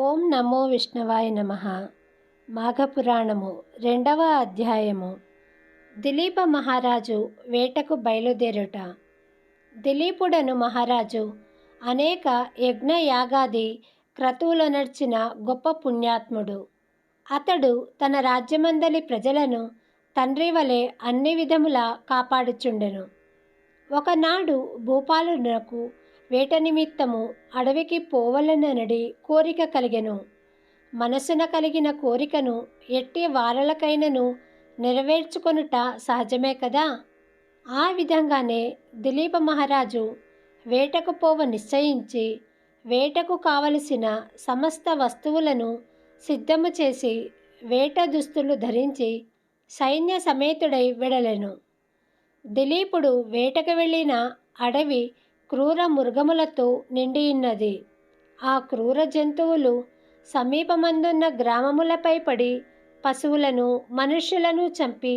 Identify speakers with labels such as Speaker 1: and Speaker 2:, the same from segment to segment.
Speaker 1: ఓం నమో విష్ణువాయ నమః. మాఘపురాణము 2వ అధ్యాయము. దిలీప మహారాజు వేటకు బయలుదేరుట. దిలీపుడను మహారాజు అనేక యజ్ఞయాగాది క్రతువులనర్చిన గొప్ప పుణ్యాత్ముడు. అతడు తన రాజ్యమందలి ప్రజలను తండ్రి వలె అన్ని విధములా కాపాడుచుండెను. ఒకనాడు భూపాలునకు వేట నిమిత్తము అడవికి పోవలననడి కోరిక కలిగెను. మనసున కలిగిన కోరికను ఎట్టి వారలకైనను నెరవేర్చుకొనుట సహజమే కదా. ఆ విధంగానే దిలీప మహారాజు వేటకు పోవ నిశ్చయించి వేటకు కావలసిన సమస్త వస్తువులను సిద్ధము చేసి వేట దుస్తులు ధరించి సైన్య సమేతుడై వెడలెను. దిలీపుడు వేటకు వెళ్ళిన అడవి క్రూర మృగములతో నిండియున్నది. ఆ క్రూర జంతువులు సమీపమందున్న గ్రామములపై పడి పశువులను మనుష్యులను చంపి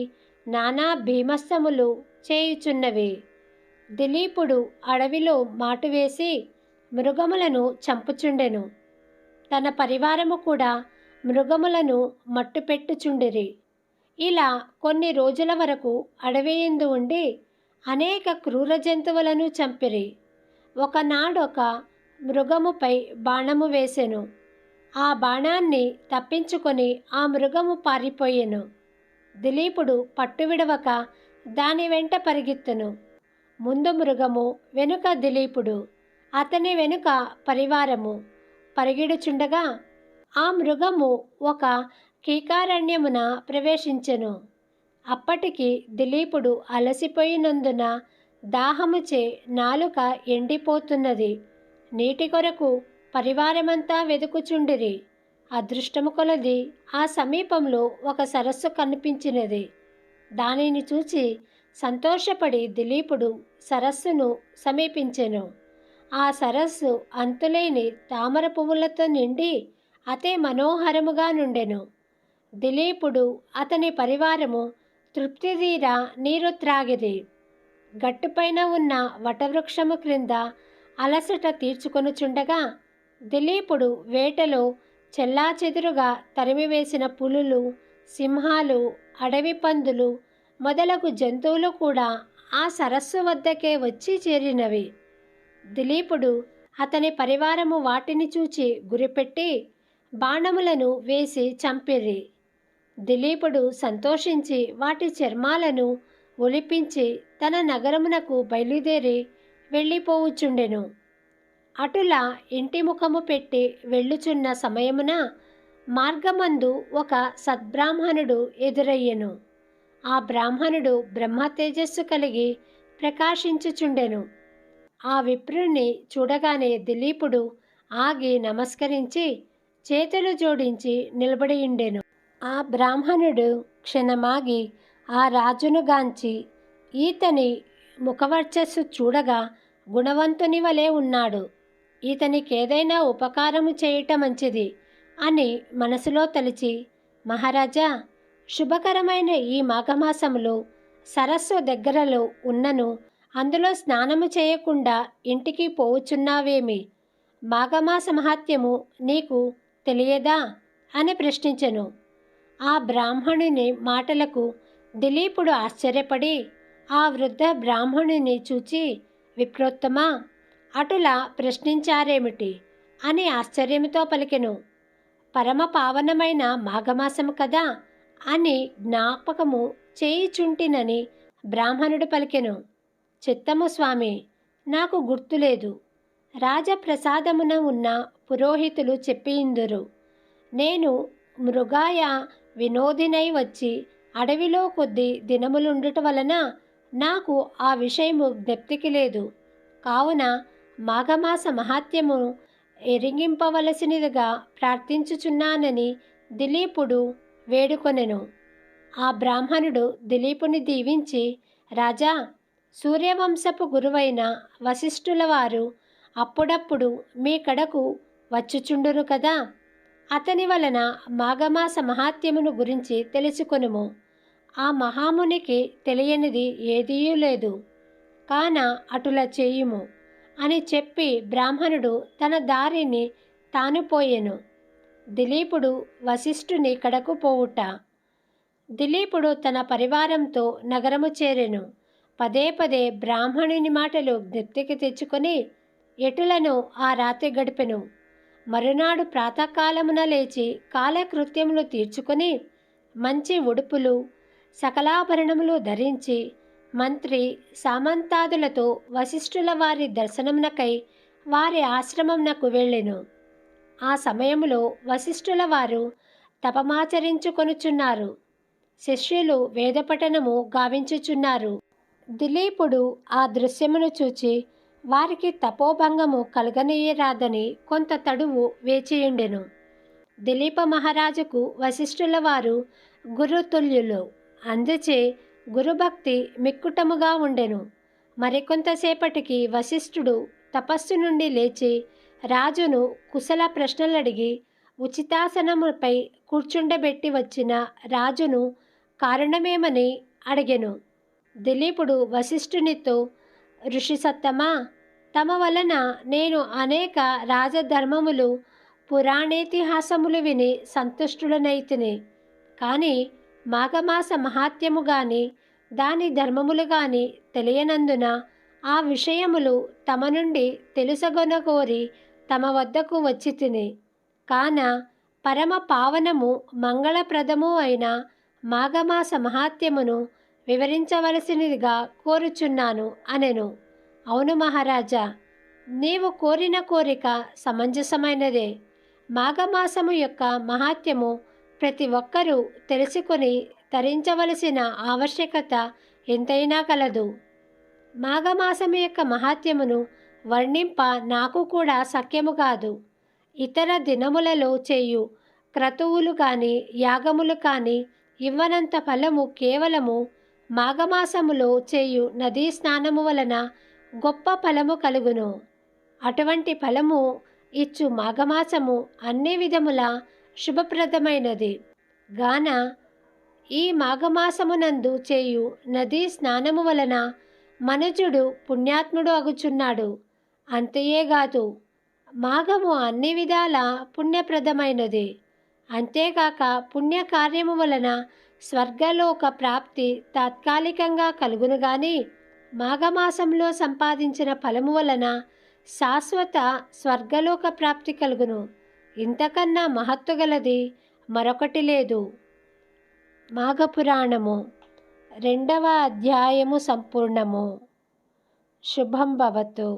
Speaker 1: నానా భీమస్తములు చేయుచున్నవి. దిలీపుడు అడవిలో మాటు వేసి మృగములను చంపుచుండెను. తన పరివారము కూడా మృగములను మట్టుపెట్టుచుండిరి. ఇలా కొన్ని రోజుల వరకు అడవియందు ఉండి అనేక క్రూర జంతువులను చంపిరి. ఒకనాడొక మృగముపై బాణము వేసెను. ఆ బాణాన్ని తప్పించుకొని ఆ మృగము పారిపోయెను. దిలీపుడు పట్టువిడవక దాని వెంట పరిగెత్తెను. ముందు మృగము, వెనుక దిలీపుడు, అతని వెనుక పరివారము పరిగెడుచుండగా ఆ మృగము ఒక కీకారణ్యమున ప్రవేశించెను. అప్పటికి దిలీపుడు అలసిపోయినందున దాహముచే నాలుక ఎండిపోతున్నది. నీటి కొరకు పరివారమంతా వెదుకుచుండిరి. అదృష్టము కొలది ఆ సమీపంలో ఒక సరస్సు కనిపించినది. దానిని చూచి సంతోషపడి దిలీపుడు సరస్సును సమీపించెను. ఆ సరస్సు అంతులేని తామర పువ్వులతో నిండి అతే మనోహరముగా నుండెను. దిలీపుడు అతని పరివారము తృప్తిదీర నీరు త్రాగిరి. గట్టుపైన ఉన్న వటవృక్షము క్రింద అలసట తీర్చుకొనుచుండగా దిలీపుడు వేటలో చెల్లాచెదురుగా తరిమివేసిన పులులు, సింహాలు, అడవి పందులు మొదలగు జంతువులు కూడా ఆ సరస్సు వద్దకే వచ్చి చేరినవి. దిలీపుడు అతని పరివారము వాటిని చూచి గురిపెట్టి బాణములను వేసి చంపిరి. దిలీపుడు సంతోషించి వాటి చర్మాలను ఒలిపించి తన నగరమునకు బయలుదేరి వెళ్ళిపోవుచుండెను. అటులా ఇంటి ముఖము పెట్టి వెళ్ళుచున్న సమయమున మార్గమందు ఒక సద్బ్రాహ్మణుడు ఎదురయ్యెను. ఆ బ్రాహ్మణుడు బ్రహ్మ తేజస్సు కలిగి ప్రకాశించుచుండెను. ఆ విప్రుని చూడగానే దిలీపుడు ఆగి నమస్కరించి చేతులు జోడించి నిలబడియుండెను. ఆ బ్రాహ్మణుడు క్షణమాగి ఆ రాజును గాంచి, ఈతని ముఖవర్చస్సు చూడగా గుణవంతుని వలె ఉన్నాడు, ఈతనికేదైనా ఉపకారము చేయుట మంచిది అని మనసులో తలిచి, మహారాజా, శుభకరమైన ఈ మాఘమాసములో సరస్సు దగ్గరలో ఉన్నను అందులో స్నానము చేయకుండా ఇంటికి పోవుచున్నావేమి? మాఘమాస మహాత్మ్యము నీకు తెలియదా అని ప్రశ్నించెను. ఆ బ్రాహ్మణుని మాటలకు దిలీపుడు ఆశ్చర్యపడి ఆ వృద్ధ బ్రాహ్మణుని చూచి, విప్రోత్తమా, అటులా ప్రశ్నించారేమిటి అని ఆశ్చర్యముతో పలికెను. పరమ పావనమైన మాఘమాసము కదా అని జ్ఞాపకము చేయుచుంటినని బ్రాహ్మణుడు పలికెను. చిత్తము స్వామి, నాకు గుర్తులేదు. రాజప్రసాదమున ఉన్న పురోహితులు చెప్పియుందురు. నేను మృగాయ వినోదినై వచ్చి అడవిలో కొద్ది దినములుండుట వలన నాకు ఆ విషయము జ్ఞప్తికి లేదు. కావున మాఘమాస మహాత్మ్యము ఎరిగింపవలసినదిగా ప్రార్థించుచున్నానని దిలీపుడు వేడుకొనెను. ఆ బ్రాహ్మణుడు దిలీపుని దీవించి, రాజా, సూర్యవంశపు గురువైన వశిష్ఠుల వారు అప్పుడప్పుడు మీ కడకు వచ్చుచుండురు కదా. అతని వలన మాఘమాస మహాత్మ్యమును గురించి తెలుసుకొనుము. ఆ మహామునికి తెలియనిది ఏదీ లేదు కాన అటుల చేయుము అని చెప్పి బ్రాహ్మణుడు తన దారిని తాను పోయెను. దిలీపుడు వశిష్ఠుని కడకు పోవుట. దిలీపుడు తన పరివారంతో నగరము చేరెను. పదే పదే బ్రాహ్మణుని మాటలు జ్ఞప్తికి తెచ్చుకొని ఎటులను ఆ రాత్రి గడిపెను. మరునాడు ప్రాతకాలమున లేచి కాలకృత్యములు తీర్చుకొని మంచి ఉడుపులు సకలాభరణములు ధరించి మంత్రి సామంతాదులతో వశిష్ఠుల వారి దర్శనమునకై వారి ఆశ్రమమునకు వెళ్ళెను. ఆ సమయములో వశిష్ఠుల వారు తపమాచరించుకొనుచున్నారు. శిష్యులు వేదపఠనము గావించుచున్నారు. దిలీపుడు ఆ దృశ్యమును చూచి వారికి తపోభంగము కలగనీయరాదని కొంత తడువు వేచియుండెను. దిలీప మహారాజుకు వశిష్ఠుల వారు గురుతుల్యులు, అందుచే గురుభక్తి మిక్కుటముగా ఉండెను. మరికొంతసేపటికి వశిష్ఠుడు తపస్సు నుండి లేచి రాజును కుశల ప్రశ్నలడిగి ఉచితాసనముపై కూర్చుండబెట్టి వచ్చిన రాజును కారణమేమని అడిగెను. దిలీపుడు వశిష్ఠునితో, ఋషిసత్తమా, తమ వలన నేను అనేక రాజధర్మములు పురాణేతిహాసములు విని సంతుష్టుడనైతిని. కానీ మాఘమాస మహాత్యము గాని దాని ధర్మములు గాని తెలియనందున ఆ విషయములు తమ నుండి తెలుసగొనగోరి తమ వద్దకు వచ్చి తిని. కాన పరమ పావనము మంగళప్రదము అయిన మాఘమాస మహాత్యమును వివరించవలసినదిగా కోరుచున్నాను అనెను. అవును మహారాజా, నీవు కోరిన కోరిక సమంజసమైనదే. మాఘమాసము యొక్క మహాత్యము ప్రతి ఒక్కరూ తెలుసుకొని తరించవలసిన ఆవశ్యకత ఎంతైనా కలదు. మాఘమాసము యొక్క మహాత్యమును వర్ణింప నాకు కూడా సఖ్యము కాదు. ఇతర దినములలో చేయు క్రతువులు కానీ యాగములు కానీ ఇవ్వనంత ఫలము కేవలము మాఘమాసములో చేయు నదీ స్నానము వలన గొప్ప ఫలము కలుగును. అటువంటి ఫలము ఇచ్చు మాఘమాసము అన్ని విధముల శుభప్రదమైనది గాన ఈ మాఘమాసమునందు చేయు నదీ స్నానము వలన మనుజుడు పుణ్యాత్ముడు అగుచున్నాడు. అంతేగాదు, మాఘము అన్ని విధాల పుణ్యప్రదమైనది. అంతేకాక పుణ్యకార్యము వలన స్వర్గలోక ప్రాప్తి తాత్కాలికంగా కలుగును గాని మాఘమాసంలో సంపాదించిన ఫలము వలన శాశ్వత స్వర్గలోక ప్రాప్తి కలుగును. ఇంతకన్నా మహత్తు గలది మరొకటి లేదు. మాఘపురాణము 2వ అధ్యాయము సంపూర్ణము. శుభం భవతు.